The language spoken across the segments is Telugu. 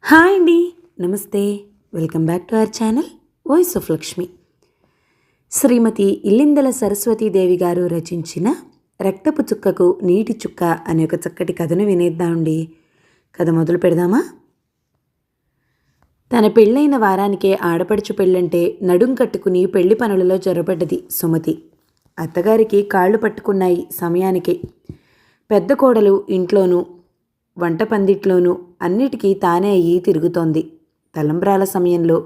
హాయ్ అండి. నమస్తే. Welcome back to our channel voice of Lakshmi. Shrimati Illindala Saraswatidevi గారు రచించిన రక్తపు చుక్కకు నీటి చుక్క అనే ఒక చక్కటి కథను వినేద్దామండి. కథ మొదలు పెడదామా? తన పెళ్ళైన వారానికే ఆడపడుచు పెళ్ళంటే నడుం కట్టుకుని పెళ్లి పనులలో జొరబడ్డది సుమతి. అత్తగారికి కాళ్ళు పట్టుకున్నాయి సమయానికే. పెద్ద కోడలు ఇంట్లోనూ వంట పందిట్లోనూ అన్నిటికీ తానే అయ్యి తిరుగుతోంది. తలంబ్రాల సమయంలో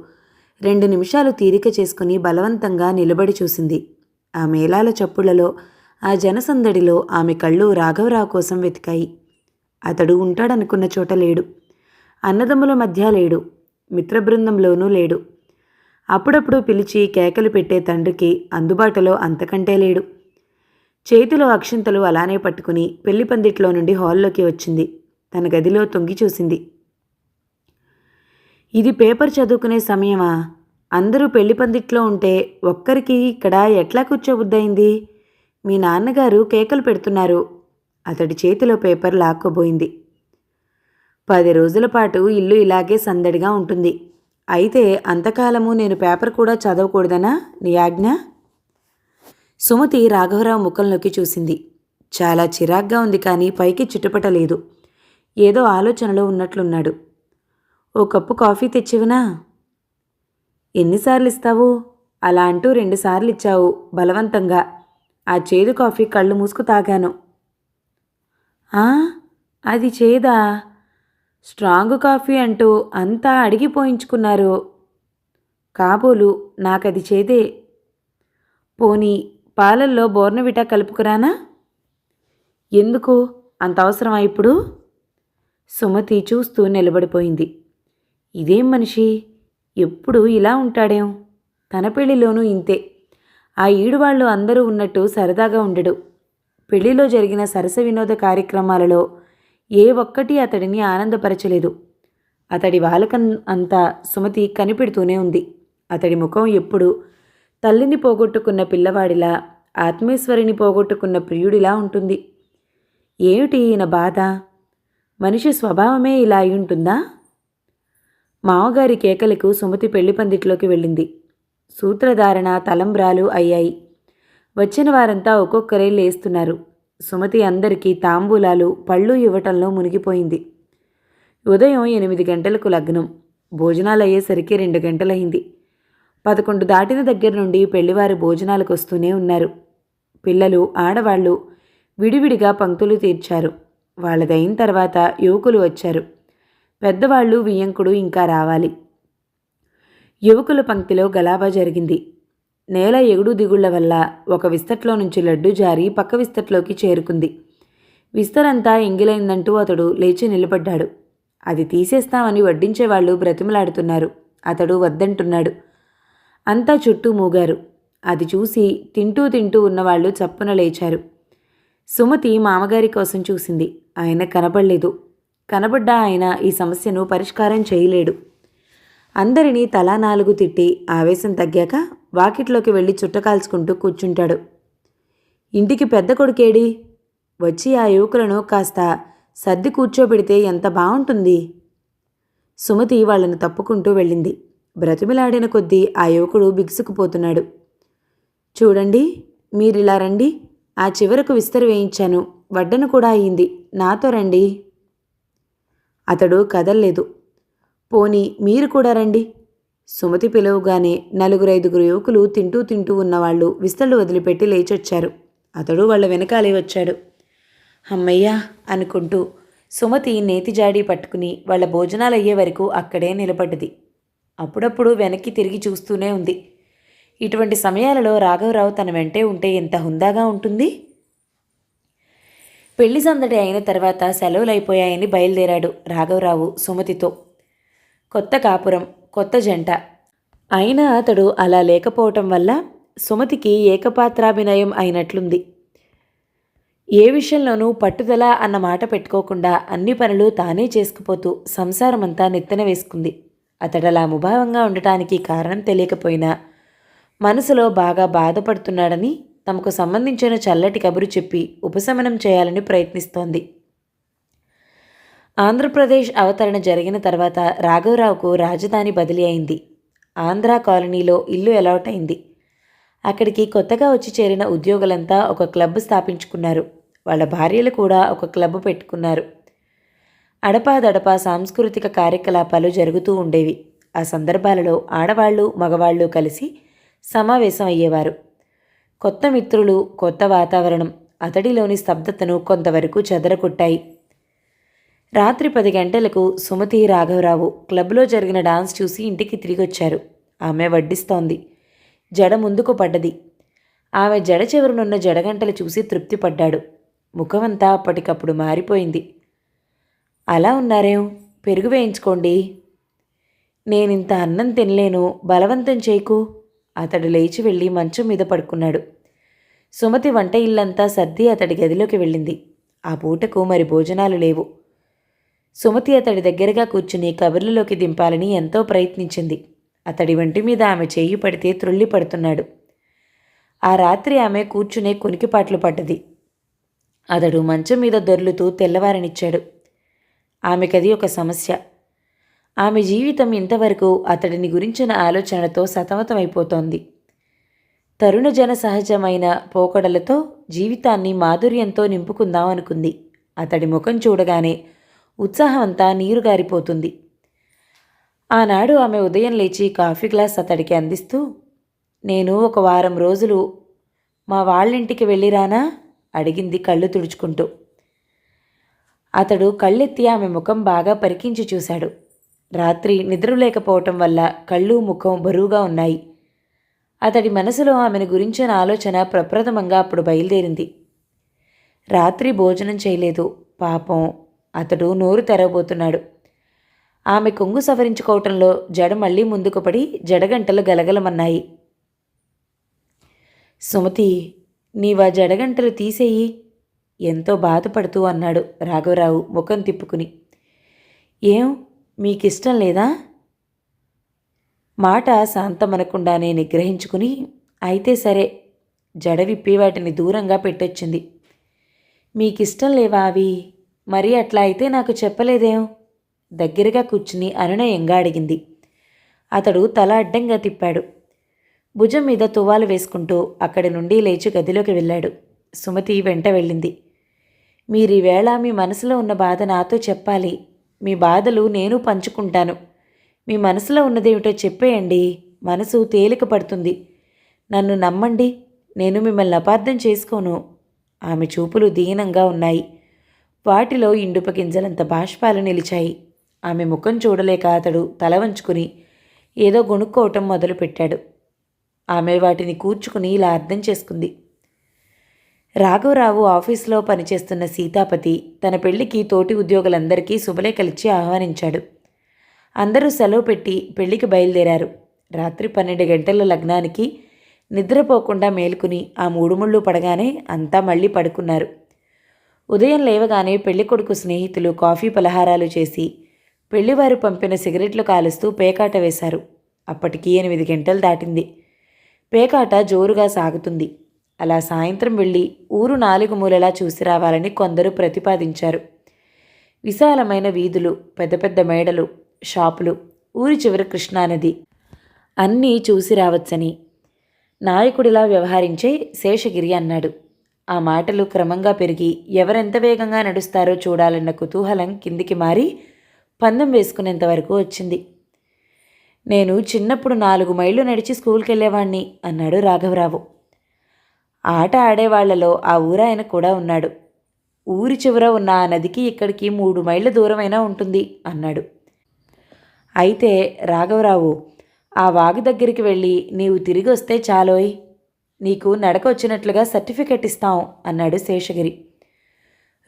2 నిమిషాలు తీరిక చేసుకుని బలవంతంగా నిలబడి చూసింది. ఆ మేళాల చప్పుళ్లలో, ఆ జనసందడిలో ఆమె కళ్ళు రాఘవరావు కోసం వెతికాయి. అతడు ఉంటాడనుకున్న చోట లేడు. అన్నదమ్ముల మధ్య లేడు. మిత్రబృందంలోనూ లేడు. అప్పుడప్పుడు పిలిచి కేకలు పెట్టే తండ్రికి అందుబాటులో అంతకంటే లేడు. చేతిలో అక్షింతలు అలానే పట్టుకుని పెళ్లి పందిట్లో నుండి హాల్లోకి వచ్చింది. తన గదిలో తొంగి చూసింది. ఇది పేపర్ చదువుకునే సమయమా? అందరూ పెళ్లి పందిట్లో ఉంటే ఒక్కరికి ఇక్కడ ఎట్లా కూర్చోబుద్దయింది? మీ నాన్నగారు కేకలు పెడుతున్నారు. అతడి చేతిలో పేపర్ లాక్కోబోయింది. 10 రోజుల పాటు ఇల్లు ఇలాగే సందడిగా ఉంటుంది. అయితే అంతకాలము నేను పేపర్ కూడా చదవకూడదనా నీ ఆజ్ఞ? సుమతి రాఘవరావు ముఖంలోకి చూసింది. చాలా చిరాగ్గా ఉంది, కానీ పైకి చుట్టుపట్టలేదు. ఏదో ఆలోచనలో ఉన్నట్లున్నాడు. ఓ కప్పు కాఫీ తెచ్చివనా? ఎన్నిసార్లు ఇస్తావు? అలా అంటూ 2 సార్లు ఇచ్చావు బలవంతంగా. ఆ చేదు కాఫీ కళ్ళు మూసుకు తాగాను. అది చేదా? స్ట్రాంగ్ కాఫీ అంటూ అంతా అడిగిపోయించుకున్నారు. కాబోలు నాకది చేదే. పోనీ పాలల్లో బోర్నవిటా కలుపుకురానా? ఎందుకు? అంత అవసరమా ఇప్పుడు? సుమతి చూస్తూ నిలబడిపోయింది. ఇదేం మనిషి, ఎప్పుడు ఇలా ఉంటాడేం? తన పెళ్లిలోనూ ఇంతే. ఆ ఈడువాళ్ళు అందరూ ఉన్నట్టు సరదాగా ఉండడు. పెళ్లిలో జరిగిన సరస వినోద కార్యక్రమాలలో ఏ ఒక్కటి అతడిని ఆనందపరచలేదు. అతడి వాలకం అంతా సుమతి కనిపెడుతూనే ఉంది. అతడి ముఖం ఎప్పుడు తల్లిని పోగొట్టుకున్న పిల్లవాడిలా, ఆత్మేశ్వరిని పోగొట్టుకున్న ప్రియుడిలా ఉంటుంది. ఏమిటి ఈయన బాధ? మనిషి స్వభావమే ఇలా అయి ఉంటుందా? మామగారి కేకలకు సుమతి పెళ్లి పందిట్లోకి వెళ్ళింది. సూత్రధారణ, తలంబ్రాలు అయ్యాయి. వచ్చిన వారంతా ఒక్కొక్కరే లేస్తున్నారు. సుమతి అందరికీ తాంబూలాలు, పళ్ళు ఇవ్వటంలో మునిగిపోయింది. ఉదయం 8 గంటలకు లగ్నం. భోజనాలు అయ్యేసరికి 2 గంటలయింది. 11 దాటిన దగ్గర నుండి పెళ్లివారు భోజనాలకు వస్తూనే ఉన్నారు. పిల్లలు, ఆడవాళ్లు విడివిడిగా పంక్తులు తీర్చారు. వాళ్ళదయిన తర్వాత యువకులు వచ్చారు. పెద్దవాళ్ళు, వియ్యంకుడు ఇంకా రావాలి. యువకుల పంక్తిలో గలాబా జరిగింది. నేల ఎగుడు దిగుళ్ల వల్ల ఒక విస్తట్లో నుంచి లడ్డు జారి పక్క విస్తట్లోకి చేరుకుంది. విస్తరంతా ఎంగిలైందంటూ అతడు లేచి నిలబడ్డాడు. అది తీసేస్తామని వడ్డించేవాళ్లు బ్రతిమలాడుతున్నారు. అతడు వద్దంటున్నాడు. అంతా చుట్టూ మూగారు. అది చూసి తింటూ ఉన్నవాళ్లు చప్పున లేచారు. సుమతి మామగారి కోసం చూసింది. ఆయన కనబడలేదు. కనబడ్డా ఆయన ఈ సమస్యను పరిష్కారం చేయలేడు. అందరినీ తలా 4 తిట్టి ఆవేశం తగ్గాక వాకిట్లోకి వెళ్ళి చుట్టకాల్చుకుంటూ కూర్చుంటాడు. ఇంటికి పెద్ద కొడుకేడి? వచ్చి ఆ యువకులను కాస్త సర్ది కూర్చోబెడితే ఎంత బాగుంటుంది. సుమతి వాళ్ళను తప్పుకుంటూ వెళ్ళింది. బ్రతిమిలాడిన కొద్దీ ఆ యువకుడు బిగుసుకుపోతున్నాడు. చూడండి, మీరిలా రండి. ఆ చివరకు విస్తరు వేయించాను. వడ్డన కూడా అయింది. నాతో రండి. అతడు కదల్లేదు. పోనీ మీరు కూడా రండి. సుమతి పిలువగానే 4-5 యువకులు తింటూ ఉన్నవాళ్ళు విస్తళ్ళు వదిలిపెట్టి లేచొచ్చారు. అతడు వాళ్ళ వెనకాలే వచ్చాడు. అమ్మయ్యా అనుకుంటూ సుమతి నేతిజాడి పట్టుకుని వాళ్ళ భోజనాలయ్యే వరకు అక్కడే నిలబడ్డది. అప్పుడప్పుడు వెనక్కి తిరిగి చూస్తూనే ఉంది. ఇటువంటి సమయాలలో రాఘవరావు తన వెంటే ఉంటే ఎంత హుందాగా ఉంటుంది. పెళ్లి సందడి అయిన తర్వాత సెలవులైపోయాయని బయలుదేరాడు రాఘవరావు సుమతితో. కొత్త కాపురం, కొత్త జంట. అయినా అతడు అలా లేకపోవటం వల్ల సుమతికి ఏకపాత్రాభినయం అయినట్లుంది. ఏ విషయంలోనూ పట్టుదల అన్న మాట పెట్టుకోకుండా అన్ని పనులు తానే చేసుకుపోతూ సంసారమంతా నెత్తన వేసుకుంది. అతడలా ముభావంగా ఉండటానికి కారణం తెలియకపోయినా మనసులో బాగా బాధపడుతున్నాడని తమకు సంబంధించిన చల్లటి కబురు చెప్పి ఉపశమనం చేయాలని ప్రయత్నిస్తోంది. ఆంధ్రప్రదేశ్ అవతరణ జరిగిన తర్వాత రాఘవరావుకు రాజధాని బదిలీ అయింది. ఆంధ్రా కాలనీలో ఇల్లు అలాట్ అయింది. అక్కడికి కొత్తగా వచ్చి చేరిన ఉద్యోగులంతా ఒక క్లబ్ స్థాపించుకున్నారు. వాళ్ళ భార్యలు కూడా ఒక క్లబ్ పెట్టుకున్నారు. అడపాదడపా సాంస్కృతిక కార్యకలాపాలు జరుగుతూ ఉండేవి. ఆ సందర్భాలలో ఆడవాళ్ళు మగవాళ్ళు కలిసి సమావేశం అయ్యేవారు. కొత్త మిత్రులు, కొత్త వాతావరణం అతడిలోని స్తబ్దతను కొంతవరకు చెదరగొట్టాయి. రాత్రి 10 గంటలకు సుమతి, రాఘవరావు క్లబ్లో జరిగిన డాన్స్ చూసి ఇంటికి తిరిగొచ్చారు. ఆమె వడ్డిస్తోంది. జడ ముందుకు పడ్డది. ఆమె జడ చివరనున్న జడగంటలు చూసి తృప్తిపడ్డాడు. ముఖమంతా అప్పటికప్పుడు మారిపోయింది. అలా ఉన్నారేం, పెరుగు వేయించుకోండి. నేనింత అన్నం తినలేను, బలవంతం చేయకు. అతడు లేచి వెళ్ళి మంచం మీద పడుకున్నాడు. సుమతి వంట ఇల్లంతా సర్ది అతడి గదిలోకి వెళ్ళింది. ఆ పూటకు మరి భోజనాలు లేవు. సుమతి అతడి దగ్గరగా కూర్చుని కబుర్లలోకి దింపాలని ఎంతో ప్రయత్నించింది. అతడి వంటి మీద ఆమె చేయి పడితే త్రుళ్ళి పడుతున్నాడు. ఆ రాత్రి ఆమె కూర్చునే కొనికిపాట్లు పడ్డది. అతడు మంచం మీద దొర్లుతూ తెల్లవారనిచ్చాడు. ఆమెకది ఒక సమస్య. ఆమె జీవితం ఇంతవరకు అతడిని గురించిన ఆలోచనలతో సతమతమైపోతోంది. తరుణ జన సహజమైన పోకడలతో జీవితాన్ని మాధుర్యంతో నింపుకుందాం అనుకుంది. అతడి ముఖం చూడగానే ఉత్సాహమంతా నీరుగారిపోతుంది. ఆనాడు ఆమె ఉదయం లేచి కాఫీ గ్లాస్ అతడికి అందిస్తూ, నేను ఒక వారం రోజులు మా వాళ్ళింటికి వెళ్ళిరానా అడిగింది కళ్ళు తుడుచుకుంటూ. అతడు కళ్ళెత్తి ఆమె ముఖం బాగా పరికించి చూశాడు. రాత్రి నిద్ర లేకపోవటం వల్ల కళ్ళు, ముఖం బరువుగా ఉన్నాయి. అతడి మనసులో ఆమెను గురించిన ఆలోచన ప్రప్రథమంగా అప్పుడు బయలుదేరింది. రాత్రి భోజనం చేయలేదు. పాపం, అతడు నోరు తెరవబోతున్నాడు. ఆమె కొంగు సవరించుకోవటంలో జడ మళ్ళీ ముందుకు పడి జడగంటలు గలగలమన్నాయి. సుమతి, నీవా జడగంటలు తీసేయి ఎంతో బాధపడుతూ అన్నాడు రాఘవరావు ముఖం తిప్పుకుని. ఏం, మీకిష్టం లేదా? మాట శాంతమనకుండానే నిగ్రహించుకుని, అయితే సరే జడ విప్పి వాటిని దూరంగా పెట్టొచ్చింది. మీకిష్టం లేవా అవి? మరి అట్లా అయితే నాకు చెప్పలేదేం? దగ్గరగా కూర్చుని అనునయంగా అడిగింది. అతడు తల అడ్డంగా తిప్పాడు. భుజం మీద తువ్వాలు వేసుకుంటూ అక్కడి నుండి లేచి గదిలోకి వెళ్ళాడు. సుమతి వెంట వెళ్ళింది. మీరీవేళ మీ మనసులో ఉన్న బాధ నాతో చెప్పాలి. మీ బాధలు నేను పంచుకుంటాను. మీ మనసులో ఉన్నదేమిటో చెప్పేయండి. మనసు తేలిక పడుతుంది. నన్ను నమ్మండి, నేను మిమ్మల్ని అపార్థం చేసుకోను. ఆమె చూపులు దీనంగా ఉన్నాయి. వాటిలో ఇండుప గింజలంత బాష్పాలు నిలిచాయి. ఆమె ముఖం చూడలేక అతడు తల వంచుకుని ఏదో గొణుక్కోవటం మొదలుపెట్టాడు. ఆమె వాటిని కూర్చుకుని ఇలా అర్థం చేసుకుంది. రాఘవరావు ఆఫీసులో పనిచేస్తున్న సీతాపతి తన పెళ్లికి తోటి ఉద్యోగులందరికీ శుభలేఖలిచ్చి ఆహ్వానించాడు. అందరూ సెలవు పెట్టి పెళ్లికి బయలుదేరారు. రాత్రి 12 గంటల లగ్నానికి నిద్రపోకుండా మేలుకుని ఆ మూడుముళ్ళు పడగానే అంతా మళ్ళీ పడుకున్నారు. ఉదయం లేవగానే పెళ్లికొడుకు స్నేహితులు కాఫీ పలహారాలు చేసి పెళ్లివారు పంపిన సిగరెట్లు కాలుస్తూ పేకాట వేశారు. అప్పటికి 8 గంటలు దాటింది. పేకాట జోరుగా సాగుతుంది. అలా సాయంత్రం వెళ్ళి ఊరు 4 మూలలా చూసి రావాలని కొందరు ప్రతిపాదించారు. విశాలమైన వీధులు, పెద్ద పెద్ద మేడలు, షాపులు, ఊరి చివర కృష్ణానది అన్నీ చూసి రావచ్చని నాయకుడిలా వ్యవహరించే శేషగిరి అన్నాడు. ఆ మాటలు క్రమంగా పెరిగి ఎవరెంత వేగంగా నడుస్తారో చూడాలన్న కుతూహలం కిందికి మారి పందెం వేసుకునేంత వరకు వచ్చింది. నేను చిన్నప్పుడు 4 మైళ్ళు నడిచి స్కూల్కి వెళ్ళేవాణ్ణి అన్నాడు రాఘవరావు. ఆట ఆడేవాళ్లలో ఆ ఊరాయన కూడా ఉన్నాడు. ఊరి చివర ఉన్న ఆ నదికి ఇక్కడికి 3 మైళ్ళ దూరమైనా ఉంటుంది అన్నాడు. అయితే రాఘవరావు, ఆ వాగు దగ్గరికి వెళ్ళి నీవు తిరిగి వస్తే చాలోయ్, నీకు నడక వచ్చినట్లుగా సర్టిఫికెట్ ఇస్తాం అన్నాడు శేషగిరి.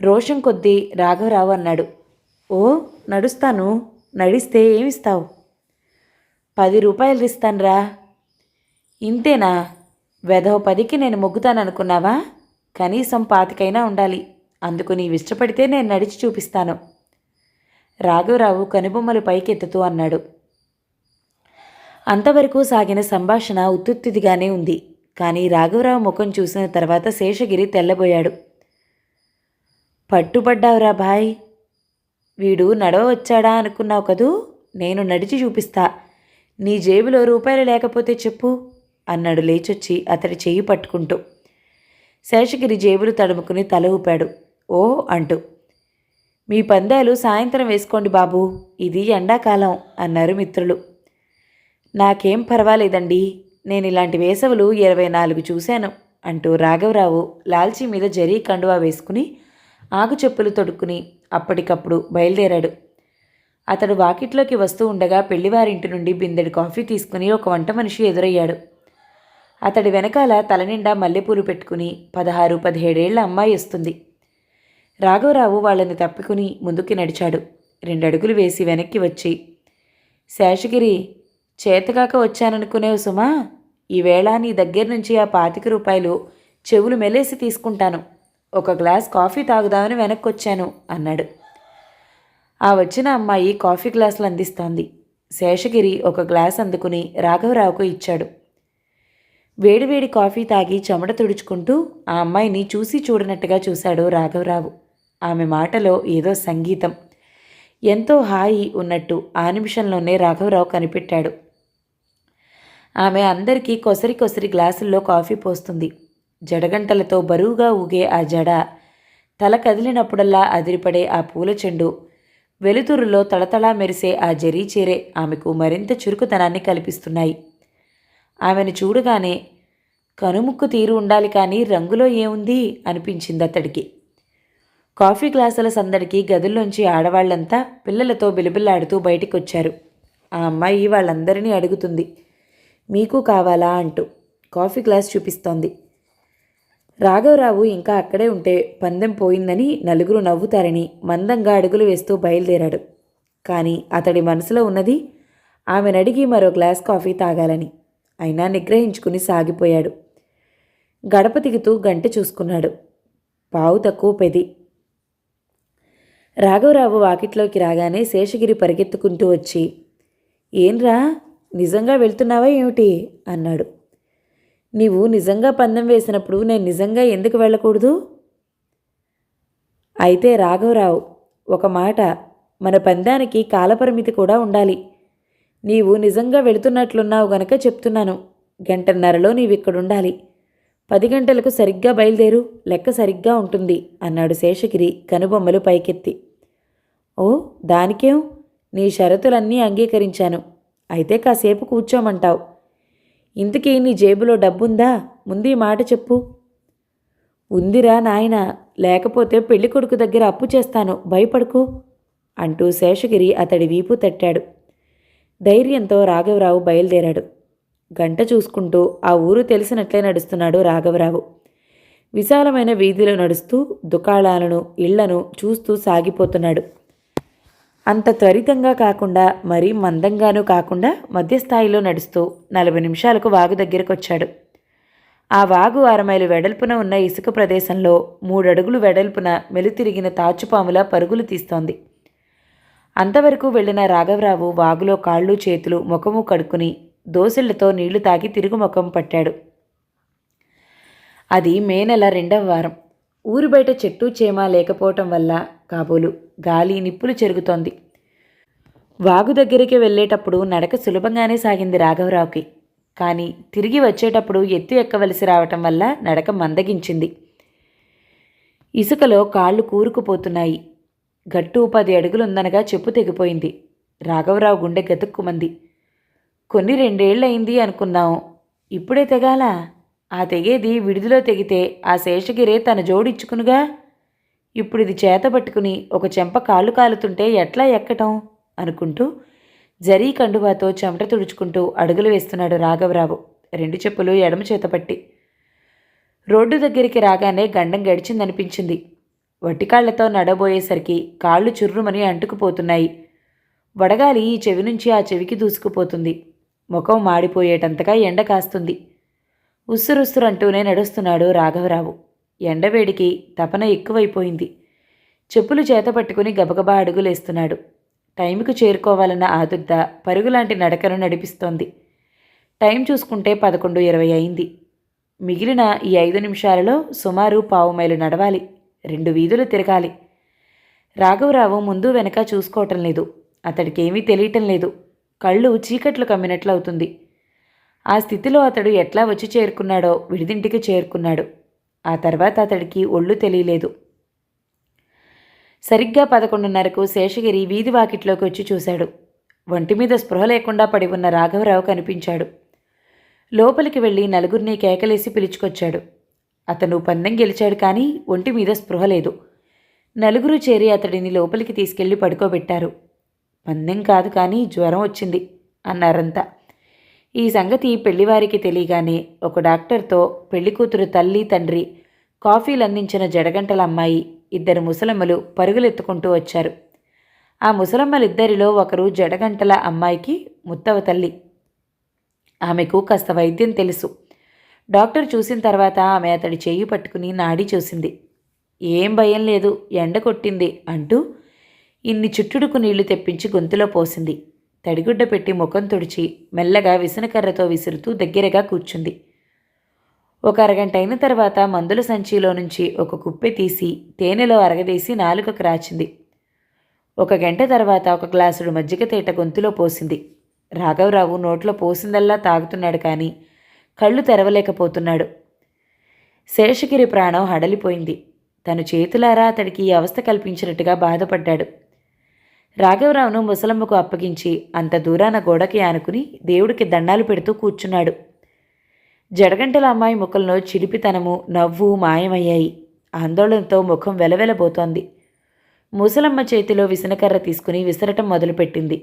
రోషం కొద్దీ రాఘవరావు అన్నాడు. ఓ, నడుస్తాను. నడిస్తే ఏమిస్తావు? 10 రూపాయలు ఇస్తాన్రా. ఇంతేనా? వెధవ 10కి నేను మొగ్గుతాననుకున్నావా? కనీసం 25 ఉండాలి. అందుకు నీవు ఇష్టపడితే నేను నడిచి చూపిస్తాను. రాఘవరావు కనుబొమ్మలు పైకెత్తుతూ అన్నాడు. అంతవరకు సాగిన సంభాషణ ఉత్తుత్తిదిగానే ఉంది. కానీ రాఘవరావు ముఖం చూసిన తర్వాత శేషగిరి తెల్లబోయాడు. పట్టుబడ్డావురా భాయ్. వీడు నడవవచ్చాడా అనుకున్నావు కదూ, నేను నడిచి చూపిస్తా. నీ జేబులో రూపాయలు లేకపోతే చెప్పు అన్నాడు లేచొచ్చి అతడి చెయ్యి పట్టుకుంటూ. శేషగిరి జేబులు తడుముకుని తల ఊపాడు ఓ అంటూ. మీ పందాలు సాయంత్రం వేసుకోండి బాబూ, ఇది ఎండాకాలం అన్నారు మిత్రులు. నాకేం పర్వాలేదండి, నేను ఇలాంటి వేసవులు 24 చూశాను అంటూ రాఘవరావు లాల్చీ మీద జరీ కండువా వేసుకుని ఆకు చెప్పులు తొడుక్కుని అప్పటికప్పుడు బయలుదేరాడు. అతడు వాకిట్లోకి వస్తూ ఉండగా పెళ్లివారింటి నుండి బిందెడు కాఫీ తీసుకుని ఒక వంట మనిషి ఎదురయ్యాడు. అతడి వెనకాల తలనిండా మల్లెపూలు పెట్టుకుని 16-17 ఏళ్ల అమ్మాయి వస్తుంది. రాఘవరావు వాళ్ళని తప్పుకుని ముందుకి నడిచాడు. 2 అడుగులు వేసి వెనక్కి వచ్చి, శేషగిరి, చేతకాక వచ్చాననుకునేవు సుమా, ఈవేళ నీ దగ్గర నుంచి ఆ 25 రూపాయలు చెవులు మెలేసి తీసుకుంటాను. ఒక గ్లాస్ కాఫీ తాగుదామని వెనక్కొచ్చాను అన్నాడు. ఆ వచ్చిన అమ్మాయి కాఫీ గ్లాసులు అందిస్తోంది. శేషగిరి ఒక గ్లాస్ అందుకుని రాఘవరావుకు ఇచ్చాడు. వేడివేడి కాఫీ తాగి చెమట తుడుచుకుంటూ ఆ అమ్మాయిని చూసి చూడనట్టుగా చూశాడు రాఘవరావు. ఆమె మాటలో ఏదో సంగీతం, ఎంతో హాయి ఉన్నట్టు ఆ నిమిషంలోనే రాఘవరావు కనిపెట్టాడు. ఆమె అందరికీ కొసరి కొసరి గ్లాసుల్లో కాఫీ పోస్తుంది. జడగంటలతో బరువుగా ఊగే ఆ జడ, తల కదిలినప్పుడల్లా అదిరిపడే ఆ పూల చెండు, వెలుతురులో తళతళా మెరిసే ఆ జరీ చీరే ఆమెకు మరింత చురుకుతనాన్ని కల్పిస్తున్నాయి. ఆమెను చూడగానే కనుముక్కు తీరు ఉండాలి కానీ రంగులో ఏముంది అనిపించింది అతడికి. కాఫీ గ్లాసుల సందడికి గదుల్లోంచి ఆడవాళ్లంతా పిల్లలతో బిలబిల్లాడుతూ బయటికొచ్చారు. ఆ అమ్మాయి వాళ్ళందరినీ అడుగుతుంది, మీకు కావాలా అంటూ. కాఫీ గ్లాస్ చూపిస్తోంది. రాఘవరావు ఇంకా అక్కడే ఉంటే పందెం పోయిందని నలుగురు నవ్వుతారని మందంగా అడుగులు వేస్తూ బయలుదేరాడు. కానీ అతడి మనసులో ఉన్నది ఆమెనడిగి మరో గ్లాస్ కాఫీ తాగాలని. అయినా నిగ్రహించుకుని సాగిపోయాడు. గడప దిగుతూ గంట చూసుకున్నాడు. 10:15. రాఘవరావు వాకిట్లోకి రాగానే శేషగిరి పరిగెత్తుకుంటూ వచ్చి, ఏంరా, నిజంగా వెళ్తున్నావా ఏమిటి అన్నాడు. నీవు నిజంగా పందెం వేసినప్పుడు నేను నిజంగా ఎందుకు వెళ్ళకూడదు? అయితే రాఘవరావు, ఒక మాట, మన పందానికి కాలపరిమితి కూడా ఉండాలి. నీవు నిజంగా వెళుతున్నట్లున్నావు గనక చెప్తున్నాను. 1:30లో నీవిక్కడుండాలి. 10 గంటలకు సరిగ్గా బయలుదేరు, లెక్క సరిగ్గా ఉంటుంది అన్నాడు శేషగిరి కనుబొమ్మలు పైకెత్తి. ఓ, దానికేం, నీ షరతులన్నీ అంగీకరించాను. అయితే కాసేపు కూర్చోమంటావు. ఇంతకీ నీ జేబులో డబ్బుందా? ముందు మాట చెప్పు. ఉందిరా నాయనా, లేకపోతే పెళ్ళికొడుకు దగ్గర అప్పు చేస్తాను, భయపడుకో అంటూ శేషగిరి అతడి వీపు తట్టాడు. ధైర్యంతో రాఘవరావు బయలుదేరాడు. గంట చూసుకుంటూ ఆ ఊరు తెలిసినట్లే నడుస్తున్నాడు రాఘవరావు. విశాలమైన వీధిలో నడుస్తూ దుకాణాలను, ఇళ్లను చూస్తూ సాగిపోతున్నాడు. అంత త్వరితంగా కాకుండా మరీ మందంగానూ కాకుండా మధ్యస్థాయిలో నడుస్తూ 40 నిమిషాలకు వాగు దగ్గరకొచ్చాడు. ఆ వాగు 6 మైలు వెడల్పున ఉన్న ఇసుక ప్రదేశంలో 3 అడుగులు వెడల్పున మెలుతిరిగిన తాచుపాములా పరుగులు తీస్తోంది. అంతవరకు వెళ్లిన రాఘవరావు వాగులో కాళ్ళు చేతులు ముఖము కడుక్కుని దోసిళ్లతో నీళ్లు తాగి తిరుగు ముఖం పట్టాడు. అది మే నెల 2వ వారం. ఊరు బయట చెట్టు చేమ లేకపోవటం వల్ల కాబోలు గాలి నిప్పులు చెరుగుతోంది. వాగు దగ్గరికి వెళ్ళేటప్పుడు నడక సులభంగానే సాగింది రాఘవరావుకి. కానీ తిరిగి వచ్చేటప్పుడు ఎత్తు ఎక్కవలసి రావటం వల్ల నడక మందగించింది. ఇసుకలో కాళ్ళు కూరుకుపోతున్నాయి. గట్టు 10 అడుగులుందనగా చెప్పు తెగిపోయింది. రాఘవరావు గుండె గతుక్కుమంది. కొన్ని 2 ఏళ్లయింది అనుకున్నాం, ఇప్పుడే తెగాలా? ఆ తెగేది విడిదిలో తెగితే ఆ శేషగిరే తన జోడిచ్చుకునుగా. ఇప్పుడు ఇది చేతబట్టుకుని ఒక చెంప కాళ్ళు కాలుతుంటే ఎట్లా ఎక్కటం అనుకుంటూ జరీ కండువాతో చెమట తుడుచుకుంటూ అడుగులు వేస్తున్నాడు రాఘవరావు, 2 చెప్పులు ఎడమ చేతపట్టి. రోడ్డు దగ్గరికి రాగానే గండం గడిచిందనిపించింది. వట్టికాళ్లతో నడబోయేసరికి కాళ్ళు చుర్రుమని అంటుకుపోతున్నాయి. వడగాలి ఈ చెవి నుంచి ఆ చెవికి దూసుకుపోతుంది. ముఖం మాడిపోయేటంతగా ఎండ కాస్తుంది. ఉస్సురుస్సురంటూనే నడుస్తున్నాడు రాఘవరావు. ఎండవేడికి తపన ఎక్కువైపోయింది. చెప్పులు చేతపట్టుకుని గబగబా అడుగులేస్తున్నాడు. టైంకు చేరుకోవాలన్న ఆదుర్ద పరుగులాంటి నడకను నడిపిస్తోంది. టైం చూసుకుంటే 11:20 అయింది. మిగిలిన ఈ 5 నిమిషాలలో సుమారు 1/4 మైలు నడవాలి. 2 వీధులు తిరగాలి. రాఘవరావు ముందు వెనక చూసుకోవటం లేదు. అతడికేమీ తెలియటం లేదు. కళ్ళు చీకట్లు కమ్మినట్లవుతుంది. ఆ స్థితిలో అతడు ఎట్లా వచ్చి చేరుకున్నాడో విడిదింటికి చేరుకున్నాడు. ఆ తర్వాత అతడికి ఒళ్ళు తెలియలేదు. సరిగ్గా 11:30కు శేషగిరి వీధి వాకిట్లోకి వచ్చి చూశాడు. ఒంటి మీద స్పృహ లేకుండా పడి ఉన్న రాఘవరావు కనిపించాడు. లోపలికి వెళ్ళి నలుగురిని కేకలేసి పిలుచుకొచ్చాడు. అతను పందెం గెలిచాడు, కానీ ఒంటి మీద స్పృహ లేదు. నలుగురు చేరి అతడిని లోపలికి తీసుకెళ్లి పడుకోబెట్టారు. పందెం కాదు, కానీ జ్వరం వచ్చింది అన్నారంతా. ఈ సంగతి పెళ్లివారికి తెలియగానే ఒక డాక్టర్తో పెళ్లికూతురు తల్లి తండ్రి, కాఫీలు అందించిన జడగంటల అమ్మాయి, 2 ముసలమ్మలు పరుగులెత్తుకుంటూ వచ్చారు. ఆ ముసలమ్మలిద్దరిలో ఒకరు జడగంటల అమ్మాయికి ముత్తవ తల్లి. ఆమెకు కాస్త వైద్యం తెలుసు. డాక్టర్ చూసిన తర్వాత ఆమె అతడి చెయ్యి పట్టుకుని నాడి చూసింది. ఏం భయం లేదు, ఎండ కొట్టింది అంటూ ఇన్ని చుట్టుడుకు నీళ్లు తెప్పించి గొంతులో పోసింది. తడిగుడ్డ పెట్టి ముఖం తుడిచి మెల్లగా విసనకర్రతో విసురుతూ దగ్గరగా కూర్చుంది. ఒక అరగంట అయిన తర్వాత మందుల సంచిలో నుంచి ఒక కుప్పె తీసి తేనెలో అరగదీసి నాలుకకు రాచింది. 1 గంట తర్వాత ఒక గ్లాసుడు మజ్జిగ తేట గొంతులో పోసింది. రాఘవరావు నోట్లో పోసిందల్లా తాగుతున్నాడు, కానీ కళ్ళు తెరవలేకపోతున్నాడు. శేషగిరి ప్రాణం హడలిపోయింది. తను చేతులారా అతడికి ఈ అవస్థ కల్పించినట్టుగా బాధపడ్డాడు. రాఘవరావును ముసలమ్మకు అప్పగించి అంత దూరాన గోడకి ఆనుకుని దేవుడికి దండాలు పెడుతూ కూర్చున్నాడు. జడగంటల అమ్మాయి ముఖంలో చిలిపితనము, నవ్వు మాయమయ్యాయి. ఆందోళనతో ముఖం వెలవెలబోతోంది. ముసలమ్మ చేతిలో విసనకర్ర తీసుకుని విసరటం మొదలుపెట్టింది.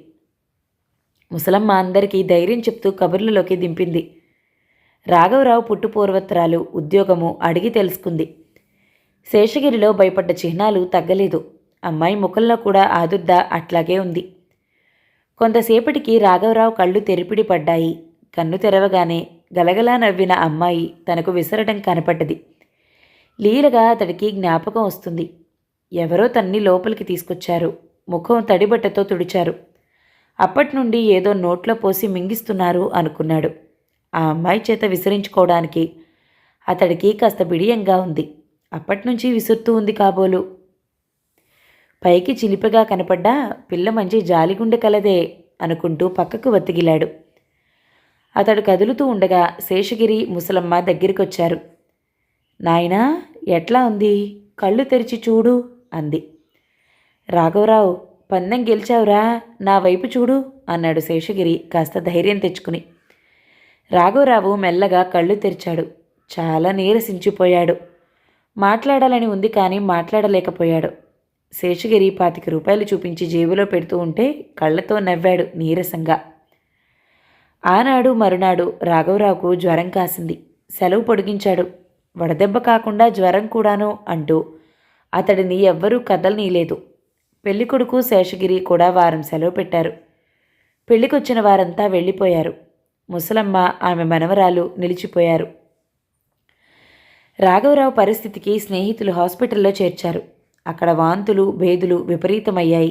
ముసలమ్మ అందరికీ ధైర్యం చెప్తూ కబుర్లలోకి దింపింది. రాఘవరావు పుట్టుపూర్వత్రాలు, ఉద్యోగము అడిగి తెలుసుకుంది. శేషగిరిలో భయపడ్డ చిహ్నాలు తగ్గలేదు. అమ్మాయి ముఖంలో కూడా ఆదుర్ద అట్లాగే ఉంది. కొంతసేపటికి రాఘవరావు కళ్ళు తెరిపిడి పడ్డాయి. కన్ను తెరవగానే గలగలా నవ్విన అమ్మాయి తనకు విసరటం కనపడ్డది. లీలగా అతడికి జ్ఞాపకం వస్తుంది. ఎవరో తన్ని లోపలికి తీసుకొచ్చారు. ముఖం తడిబట్టతో తుడిచారు. అప్పటినుండి ఏదో నోట్లో పోసి మింగిస్తున్నారు అనుకున్నాడు. ఆ అమ్మాయి చేత విసిరించుకోవడానికి అతడికి కాస్త బిడియంగా ఉంది. అప్పటినుంచి విసురుతూ ఉంది కాబోలు. పైకి చిలిపగా కనపడ్డా పిల్ల మంచి జాలిగుండె కలదే అనుకుంటూ పక్కకు వత్తిగిలాడు. అతడు కదులుతూ ఉండగా శేషగిరి, ముసలమ్మ దగ్గరికొచ్చారు. నాయనా, ఎట్లా ఉంది? కళ్ళు తెరిచి చూడు అంది. రాఘవరావు, పందెం గెలిచావురా, నా వైపు చూడు అన్నాడు శేషగిరి కాస్త ధైర్యం తెచ్చుకుని. రాఘవరావు మెల్లగా కళ్ళు తెరిచాడు. చాలా నీరసించిపోయాడు. మాట్లాడాలని ఉంది, కానీ మాట్లాడలేకపోయాడు. శేషగిరి 25 రూపాయలు చూపించి జేబులో పెడుతూ ఉంటే కళ్ళతో నవ్వాడు నీరసంగా. ఆనాడు మరునాడు రాఘవరావుకు జ్వరం కాసింది. సెలవు పొడిగించాడు. వడదెబ్బ కాకుండా జ్వరం కూడాను అంటూ అతడిని ఎవ్వరూ కదలనీయలేదు. పెళ్ళికొడుకు శేషగిరి కూడా వారం సెలవు పెట్టారు. పెళ్ళికొచ్చిన వారంతా వెళ్ళిపోయారు. ముసలమ్మ, ఆమె మనవరాలు నిలిచిపోయారు. రాఘవరావు పరిస్థితికి స్నేహితులు హాస్పిటల్లో చేర్చారు. అక్కడ వాంతులు, భేదులు విపరీతమయ్యాయి.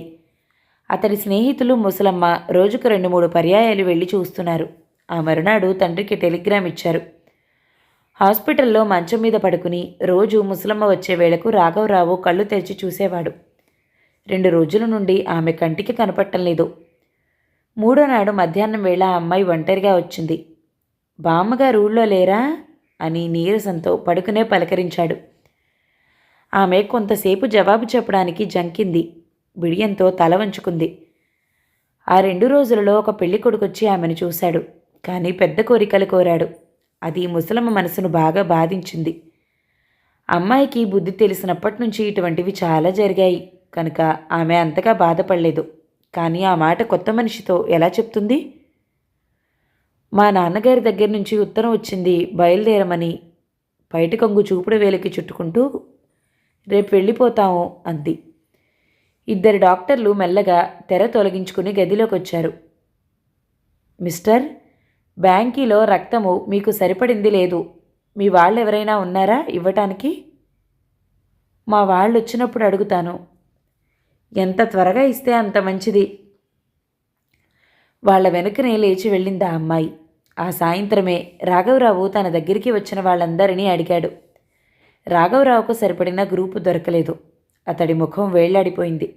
అతడి స్నేహితులు, ముసలమ్మ రోజుకు 2-3 పర్యాయాలు వెళ్ళి చూస్తున్నారు. ఆ మరునాడు తండ్రికి టెలిగ్రామ్ ఇచ్చారు. హాస్పిటల్లో మంచం మీద పడుకుని రోజు ముసలమ్మ వచ్చే వేళకు రాఘవరావు కళ్ళు తెరిచి చూసేవాడు. 2 రోజుల నుండి ఆమె కంటికి కనపట్టం లేదు. 3వ నాడు మధ్యాహ్నం వేళ ఆ అమ్మాయి ఒంటరిగా వచ్చింది. బామ్మగారు ఊళ్ళో లేరా అని నీరసంతో పడుకునే పలకరించాడు. ఆమె కొంతసేపు జవాబు చెప్పడానికి జంకింది. బిడియంతో తల వంచుకుంది. ఆ 2 రోజులలో ఒక పెళ్లి కొడుకొచ్చి ఆమెను చూశాడు, కానీ పెద్ద కోరికలు కోరాడు. అది ముసలమ్మ మనసును బాగా బాధించింది. అమ్మాయికి బుద్ధి తెలిసినప్పటి నుంచి ఇటువంటివి చాలా జరిగాయి కనుక ఆమె అంతగా బాధపడలేదు. కానీ ఆ మాట కొత్త మనిషితో ఎలా చెప్తుంది? మా నాన్నగారి దగ్గర నుంచి ఉత్తరం వచ్చింది, బయలుదేరమని. బయట కొంగు చూపుడు వేలికి చుట్టుకుంటూ రేపు వెళ్ళిపోతాము అంది. 2 డాక్టర్లు మెల్లగా తెర తొలగించుకుని గదిలోకి వచ్చారు. మిస్టర్, బ్యాంకీలో రక్తము మీకు సరిపడింది లేదు. మీ వాళ్ళెవరైనా ఉన్నారా ఇవ్వటానికి? మా వాళ్ళు వచ్చినప్పుడు అడుగుతాను. ఎంత త్వరగా ఇస్తే అంత మంచిది. వాళ్ల వెనుకనే లేచి వెళ్ళింది ఆ అమ్మాయి. ఆ సాయంత్రమే రాఘవరావు తన దగ్గరికి వచ్చిన వాళ్ళందరినీ అడిగాడు. రాఘవరావుకు సరిపడిన గ్రూపు దొరకలేదు. అతడి ముఖం వేళ్లాడిపోయింది.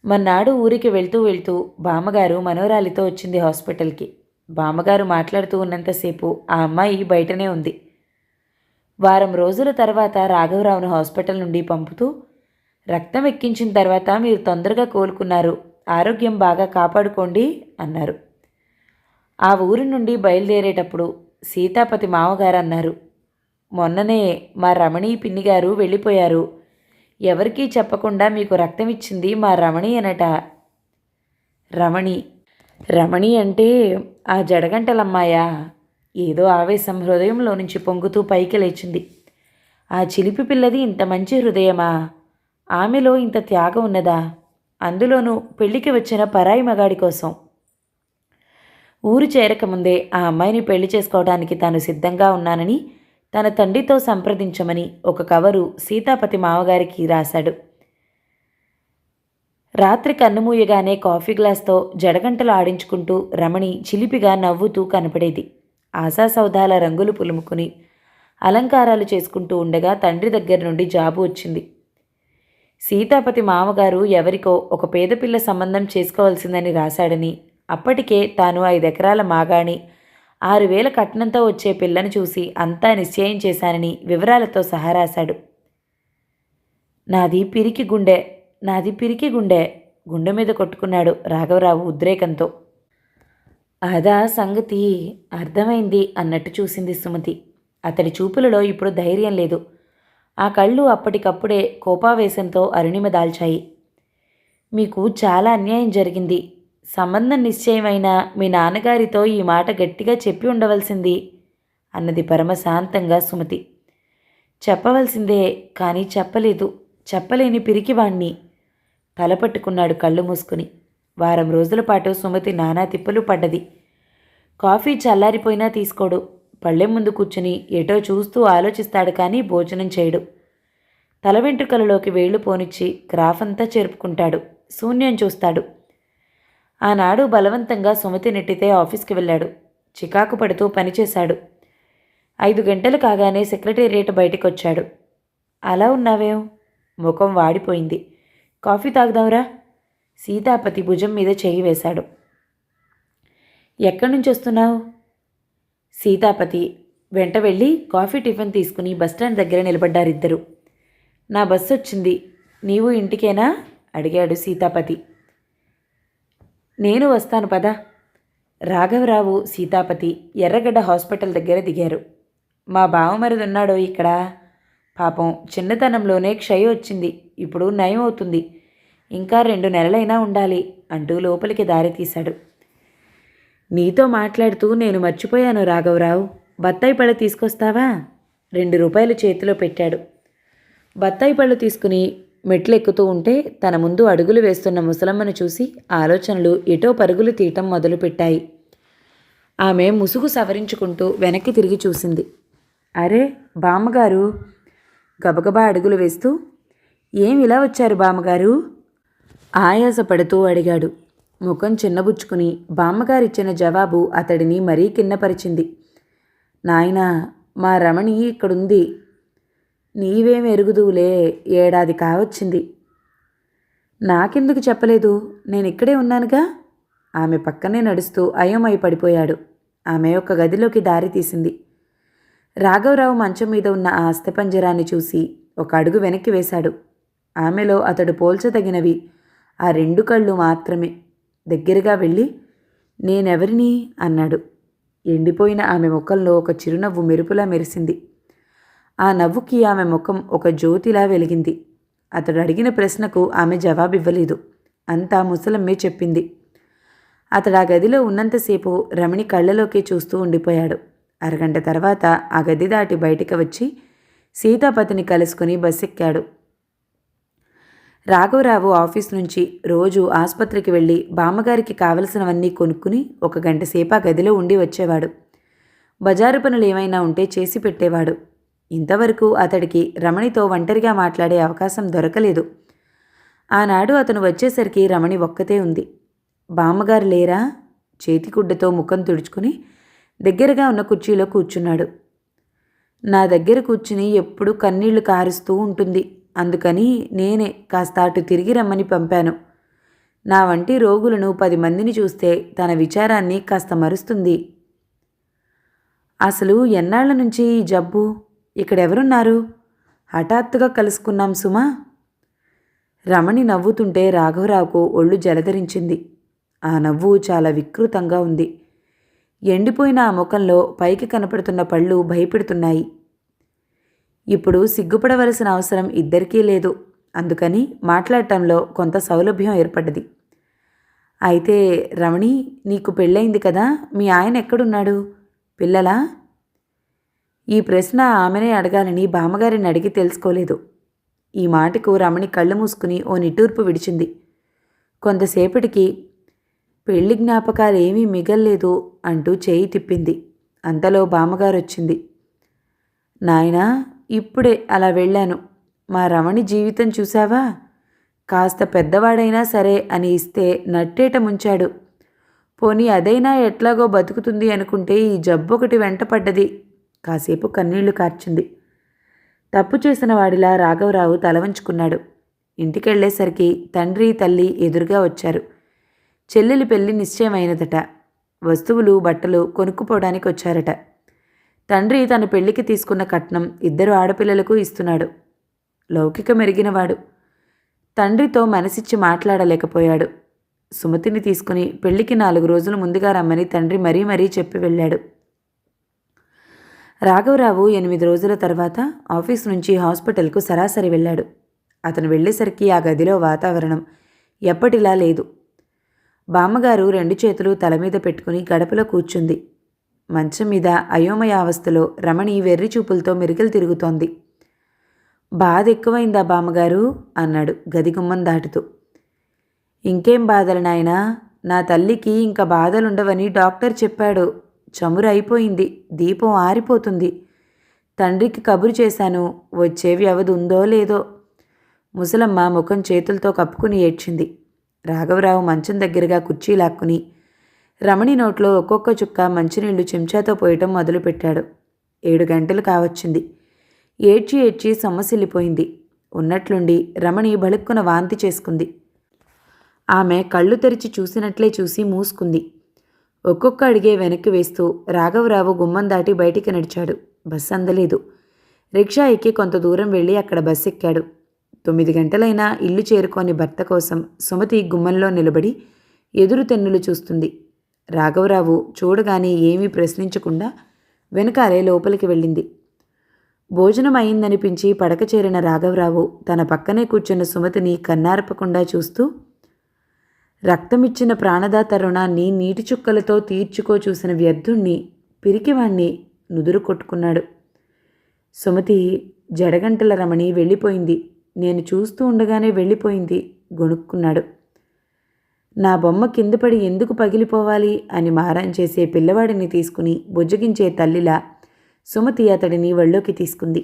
మర్నాడు ఊరికి వెళ్తూ వెళ్తూ బామ్మగారు మనవరాలితో వచ్చింది హాస్పిటల్కి. బామ్మగారు మాట్లాడుతూ ఉన్నంతసేపు ఆ అమ్మాయి బయటనే ఉంది. వారం రోజుల తర్వాత రాఘవరావును హాస్పిటల్ నుండి పంపుతూ, రక్తం ఎక్కించిన తర్వాత మీరు తొందరగా కోలుకున్నారు, ఆరోగ్యం బాగా కాపాడుకోండి అన్నారు. ఆ ఊరి నుండి బయలుదేరేటప్పుడు సీతాపతి మామగారు అన్నారు, మొన్ననే మా రమణి పిన్నిగారు వెళ్ళిపోయారు. ఎవరికీ చెప్పకుండా మీకు రక్తం ఇచ్చింది మా రమణి అనట. రమణి రమణి అంటే ఆ జడగంటలమ్మాయా? ఏదో ఆవేశం హృదయంలో నుంచి పొంగుతూ పైకి లేచింది. ఆ చిలిపి పిల్లది ఇంత మంచి హృదయమా? ఆమెలో ఇంత త్యాగం ఉన్నదా? అందులోనూ పెళ్లికి వచ్చిన పరాయి మగాడి కోసం. ఊరు చేరకముందే ఆ అమ్మాయిని పెళ్లి చేసుకోవడానికి తాను సిద్ధంగా ఉన్నానని తన తండ్రితో సంప్రదించమని ఒక కవరు సీతాపతి మామగారికి రాశాడు. రాత్రి కన్నుమూయగానే కాఫీ గ్లాస్తో జడగంటలు ఆడించుకుంటూ రమణి చిలిపిగా నవ్వుతూ కనపడేది. ఆశాసౌధాల రంగులు పులుముకుని అలంకారాలు చేసుకుంటూ ఉండగా తండ్రి దగ్గర నుండి జాబు వచ్చింది. సీతాపతి మామగారు ఎవరికో ఒక పేదపిల్ల సంబంధం చేసుకోవాల్సిందని రాశాడని, అప్పటికే తాను 5 ఎకరాల మాగాణి 6,000 కట్నంతో వచ్చే పిల్లని చూసి అంతా నిశ్చయం చేశానని వివరాలతో సహా రాశాడు. నాది పిరికి గుండె, నాది పిరికి గుండె, గుండె మీద కొట్టుకున్నాడు రాఘవరావు ఉద్రేకంతో. అదా సంగతి, అర్థమైంది అన్నట్టు చూసింది సుమతి. అతడి చూపులలో ఇప్పుడు ధైర్యం లేదు. ఆ కళ్ళు అప్పటికప్పుడే కోపావేశంతో అరుణిమ దాల్చాయి. మీకు చాలా అన్యాయం జరిగింది. సంబంధం నిశ్చయమైనా మీ నాన్నగారితో ఈ మాట గట్టిగా చెప్పి ఉండవలసింది అన్నది పరమశాంతంగా సుమతి. చెప్పవలసిందే, కానీ చెప్పలేదు. చెప్పలేని పిరికివాణ్ణి తలపట్టుకున్నాడు కళ్ళు మూసుకుని. వారం రోజుల పాటు సుమతి నానా తిప్పలు పడ్డది. కాఫీ చల్లారిపోయినా తీసుకోడు. పళ్ళెం ముందు కూర్చుని ఎటో చూస్తూ ఆలోచిస్తాడు, కానీ భోజనం చేయడు. తల వెంట్రుకలలోకి వేళ్లు పోనిచ్చి క్రాఫంతా చెరుపుకుంటాడు. శూన్యం చూస్తాడు. ఆనాడు బలవంతంగా సుమతి నెట్టితే ఆఫీస్కి వెళ్ళాడు. చికాకు పడుతూ పనిచేశాడు. 5 గంటలు కాగానే సెక్రటేరియట్ బయటకొచ్చాడు. అలా ఉన్నావేం? ముఖం వాడిపోయింది. కాఫీ తాగుదాంరా? సీతాపతి భుజం మీద చెయ్యి వేశాడు. ఎక్కడి నుంచి వస్తున్నావు? సీతాపతి వెంట వెళ్ళి కాఫీ టిఫిన్ తీసుకుని బస్టాండ్ దగ్గర నిలబడ్డారిద్దరు. నా బస్సు వచ్చింది, నీవు ఇంటికేనా అడిగాడు సీతాపతి. నేను వస్తాను పద. రాఘవరావు సీతాపతి ఎర్రగడ్డ హాస్పిటల్ దగ్గర దిగారు. మా బావమరిదున్నాడో ఇక్కడ. పాపం చిన్నతనంలోనే క్షయ వచ్చింది, ఇప్పుడు నయం అవుతుంది, ఇంకా 2 నెలలైనా ఉండాలి అంటూ లోపలికి దారి తీశాడు. నీతో మాట్లాడుతూ నేను మర్చిపోయాను రాఘవరావు, బత్తాయి పళ్ళు తీసుకొస్తావా? 2 రూపాయలు చేతిలో పెట్టాడు. బత్తాయి పళ్ళు తీసుకుని మెట్లెక్కుతూ ఉంటే తన ముందు అడుగులు వేస్తున్న ముసలమ్మను చూసి ఆలోచనలు ఎటో పరుగులు తీయటం మొదలుపెట్టాయి. ఆమె ముసుగు సవరించుకుంటూ వెనక్కి తిరిగి చూసింది. అరే బామ్మగారు! గబగబా అడుగులు వేస్తూ, ఏం ఇలా వచ్చారు బామ్మగారు? ఆయాసపడుతూ అడిగాడు. ముఖం చిన్నబుచ్చుకుని బామ్మగారిచ్చిన జవాబు అతడిని మరీ కిన్నపరిచింది. నాయనా, మా రమణి ఇక్కడుంది. నీవేం ఎరుగుదువులే, 7 ఏడాది కావచ్చింది. నాకెందుకు చెప్పలేదు? నేను ఇక్కడే ఉన్నానుగా. ఆమె పక్కనే నడుస్తూ అయోమయ పడిపోయాడు. ఆమె ఒక గదిలోకి దారి తీసింది. రాఘవరావు మంచం మీద ఉన్న ఆ అస్థిపంజరాన్ని చూసి ఒక అడుగు వెనక్కి వేశాడు. ఆమెలో అతడు పోల్చదగినవి ఆ 2 కళ్ళు మాత్రమే. దగ్గరగా వెళ్ళి, నేనెవరిని అన్నాడు. ఎండిపోయిన ఆమె ముఖంలో ఒక చిరునవ్వు మెరుపులా మెరిసింది. ఆ నవ్వుకి ఆమె ముఖం ఒక జ్యోతిలా వెలిగింది. అతడు అడిగిన ప్రశ్నకు ఆమె జవాబివ్వలేదు. అంతా ముసలమ్మే చెప్పింది. అతడు ఆ గదిలో ఉన్నంతసేపు రమణి కళ్ళలోకే చూస్తూ ఉండిపోయాడు. అరగంట తర్వాత ఆ గది దాటి బయటికి వచ్చి సీతాపతిని కలుసుకుని బస్సెక్కాడు. రాఘవరావు ఆఫీస్ నుంచి రోజు ఆసుపత్రికి వెళ్ళి బామ్మగారికి కావలసినవన్నీ కొనుక్కుని 1 గంట సేపు ఆ గదిలో ఉండి వచ్చేవాడు. బజారు పనులు ఏమైనా ఉంటే చేసి పెట్టేవాడు. ఇంతవరకు అతడికి రమణితో ఒంటరిగా మాట్లాడే అవకాశం దొరకలేదు. ఆనాడు అతను వచ్చేసరికి రమణి ఒక్కతే ఉంది. బామ్మగారు లేరా? చేతికుడ్డతో ముఖం తుడుచుకుని దగ్గరగా ఉన్న కుర్చీలో కూర్చున్నాడు. నా దగ్గర కూర్చుని ఎప్పుడు కన్నీళ్లు కారుస్తూ ఉంటుంది అందుకని నేనే కాస్త అటు తిరిగి రమ్మని పంపాను. నా వంటి రోగులను 10 మందిని చూస్తే తన విచారాన్ని కాస్త మరుస్తుంది. అసలు ఎన్నాళ్ల నుంచి ఈ జబ్బు? ఇక్కడెవరున్నారు? హఠాత్తుగా కలుసుకున్నాం సుమా. రమణి నవ్వుతుంటే రాఘవరావుకు ఒళ్ళు జలధరించింది. ఆ నవ్వు చాలా వికృతంగా ఉంది. ఎండిపోయిన ఆ ముఖంలో పైకి కనపడుతున్న పళ్ళు భయపెడుతున్నాయి. ఇప్పుడు సిగ్గుపడవలసిన అవసరం ఇద్దరికీ లేదు. అందుకని మాట్లాడటంలో కొంత సౌలభ్యం ఏర్పడ్డది. అయితే రమణి, నీకు పెళ్ళయింది కదా, మీ ఆయన ఎక్కడున్నాడు? పిల్లలా? ఈ ప్రశ్న ఆమెనే అడగాలని బామ్మగారిని అడిగి తెలుసుకోలేదు. ఈ మాటకు రమణి కళ్ళు మూసుకుని ఓ నిట్టూర్పు విడిచింది. కొంతసేపటికి పెళ్లి జ్ఞాపకాలేమీ మిగల్లేదు అంటూ చేయి తిప్పింది. అంతలో బామ్మగారు వచ్చింది. నాయనా, ఇప్పుడే అలా వెళ్ళాను. మా రమణి జీవితం చూశావా? కాస్త పెద్దవాడైనా సరే అని ఇస్తే నట్టేట ముంచాడు. పోనీ అదైనా ఎట్లాగో బతుకుతుంది అనుకుంటే ఈ జబ్బొకటి వెంటపడ్డది. కాసేపు కన్నీళ్లు కార్చింది. తప్పు చేసిన వాడిలా రాఘవరావు తలవంచుకున్నాడు. ఇంటికెళ్లేసరికి తండ్రి తల్లి ఎదురుగా వచ్చారు. చెల్లెలి పెళ్లి నిశ్చయమైనదట. వస్తువులు బట్టలు కొనుక్కుపోవడానికి వచ్చారట. తండ్రి తన పెళ్లికి తీసుకున్న కట్నం 2 ఆడపిల్లలకు ఇస్తున్నాడు. లౌకిక మెరిగినవాడు. తండ్రితో మనసిచ్చి మాట్లాడలేకపోయాడు. సుమతిని తీసుకుని పెళ్లికి 4 రోజులు ముందుగా రమ్మని తండ్రి మరీ మరీ చెప్పి వెళ్ళాడు. రాఘవరావు 8 రోజుల తర్వాత ఆఫీస్ నుంచి హాస్పిటల్కు సరాసరి వెళ్ళాడు. అతను వెళ్ళేసరికి ఆ గదిలో వాతావరణం ఎప్పటిలా లేదు. బామ్మగారు 2 చేతులు తల మీద పెట్టుకుని గడపలో కూర్చుంది. మంచం మీద అయోమయావస్థలో రమణి వెర్రి చూపులతో మెరుగులు తిరుగుతోంది. బాధ ఎక్కువైందా బామ్మగారు? అన్నాడు గది గుమ్మం దాటుతూ. ఇంకేం బాధలు నాయనా, నా తల్లికి ఇంకా బాధలుండవని డాక్టర్ చెప్పాడు. చమురు అయిపోయింది, దీపం ఆరిపోతుంది. తండ్రికి కబురు చేశాను, వచ్చే వ్యవధి ఉందో లేదో. ముసలమ్మ ముఖం చేతులతో కప్పుకుని ఏడ్చింది. రాఘవరావు మంచం దగ్గరగా కుర్చీ లాక్కుని రమణి నోట్లో ఒక్కొక్క చుక్క మంచినీళ్లు చెంచాతో పోయటం మొదలుపెట్టాడు. 7 గంటలు కావచ్చింది. ఏడ్చి ఏడ్చి సొమ్మసిల్లిపోయింది. ఉన్నట్లుండి రమణి బలుక్కున వాంతి చేసుకుంది. ఆమె కళ్ళు తెరిచి చూసినట్లే చూసి మూసుకుంది. ఒక్కొక్క అడిగే వెనక్కి వేస్తూ రాఘవరావు గుమ్మం దాటి బయటికి నడిచాడు. బస్సు అందలేదు. రిక్షా ఎక్కి కొంత దూరం వెళ్ళి అక్కడ బస్సు ఎక్కాడు. 9 గంటలైనా ఇల్లు చేరుకోని భర్త కోసం సుమతి గుమ్మంలో నిలబడి ఎదురు తెన్నులు చూస్తుంది. రాఘవరావు చూడగానే ఏమీ ప్రశ్నించకుండా వెనకాలే లోపలికి వెళ్ళింది. భోజనం అయిందనిపించి పడక చేరిన రాఘవరావు తన పక్కనే కూర్చున్న సుమతిని కన్నార్పకుండా చూస్తూ, రక్తమిచ్చిన ప్రాణదాత రుణాన్ని నీటి చుక్కలతో తీర్చుకో చూసిన వ్యర్థుణ్ణి, పిరికివాణ్ణి నుదురు కొట్టుకున్నాడు. సుమతి, జడగంటల రమణి వెళ్ళిపోయింది. నేను చూస్తూ ఉండగానే వెళ్ళిపోయింది గొణుక్కున్నాడు. నా బొమ్మ కిందపడి ఎందుకు పగిలిపోవాలి అని మారం చేసే పిల్లవాడిని తీసుకుని బుజ్జగించే తల్లిలా సుమతి అతడిని ఒళ్ళోకి తీసుకుంది.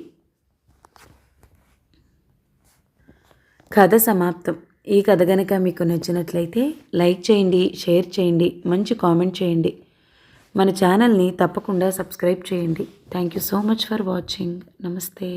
కథ సమాప్తం. ఈ కథ గనక మీకు నచ్చినట్లయితే లైక్ చేయండి, షేర్ చేయండి, మంచి కామెంట్ చేయండి. మన ఛానల్ని తప్పకుండా సబ్స్క్రైబ్ చేయండి. Thank you so much for watching. నమస్తే.